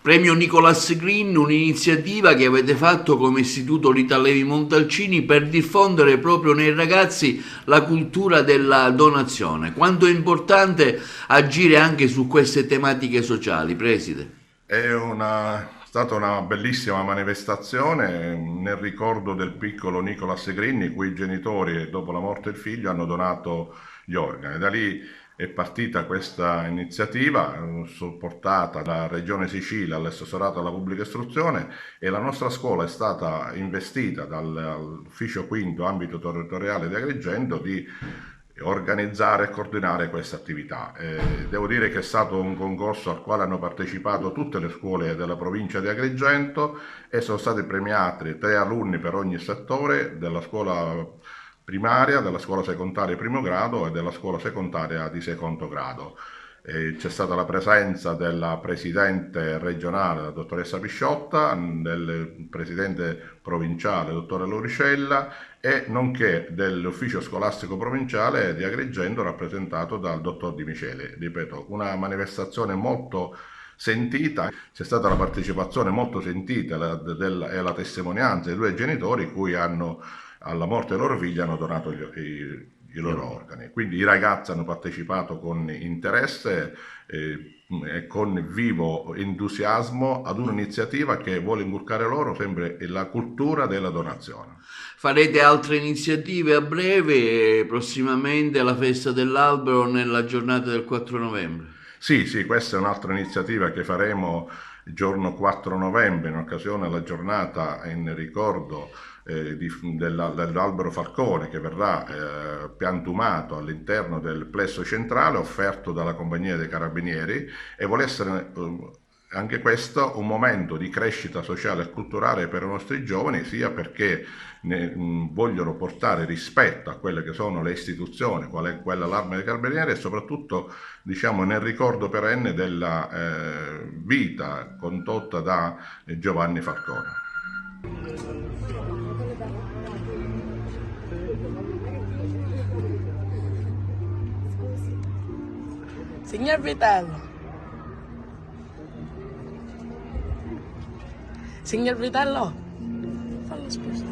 Premio Nicolas Green, un'iniziativa che avete fatto come Istituto Rita Levi Montalcini per diffondere proprio nei ragazzi la cultura della donazione. Quanto è importante agire anche su queste tematiche sociali, preside? Stata una bellissima manifestazione nel ricordo del piccolo Nicolas Green, i cui genitori, dopo la morte del figlio, hanno donato gli organi. Da lì è partita questa iniziativa, supportata dalla Regione Sicilia, all'Assessorato alla Pubblica Istruzione, e la nostra scuola è stata investita dall'Ufficio Quinto Ambito Territoriale di Agrigento di organizzare e coordinare questa attività. Devo dire che è stato un concorso al quale hanno partecipato tutte le scuole della provincia di Agrigento e sono stati premiati 3 alunni per ogni settore della scuola primaria, della scuola secondaria di primo grado e della scuola secondaria di secondo grado. C'è stata la presenza della presidente regionale, la dottoressa Pisciotta, del presidente provinciale, dottore Loricella, e nonché dell'ufficio scolastico provinciale di Agrigento rappresentato dal dottor Di Michele. Ripeto, una manifestazione molto sentita, c'è stata la partecipazione molto sentita e la testimonianza dei due genitori cui hanno, alla morte dei loro figli, hanno donato i loro organi. Quindi i ragazzi hanno partecipato con interesse e con vivo entusiasmo ad un'iniziativa che vuole inculcare loro sempre la cultura della donazione. Farete altre iniziative a breve, prossimamente alla festa dell'albero nella giornata del 4 novembre? Sì, sì, questa è un'altra iniziativa che faremo il giorno 4 novembre in occasione della giornata in ricordo dell'albero Falcone, che verrà piantumato all'interno del plesso centrale offerto dalla Compagnia dei Carabinieri, e vuole essere anche questo un momento di crescita sociale e culturale per i nostri giovani, sia perché vogliono portare rispetto a quelle che sono le istituzioni, qual è quella l'Arma dei Carabinieri, e soprattutto, diciamo, nel ricordo perenne della vita condotta da Giovanni Falcone. Signor Vitello, signor Vitello, fallo spostare.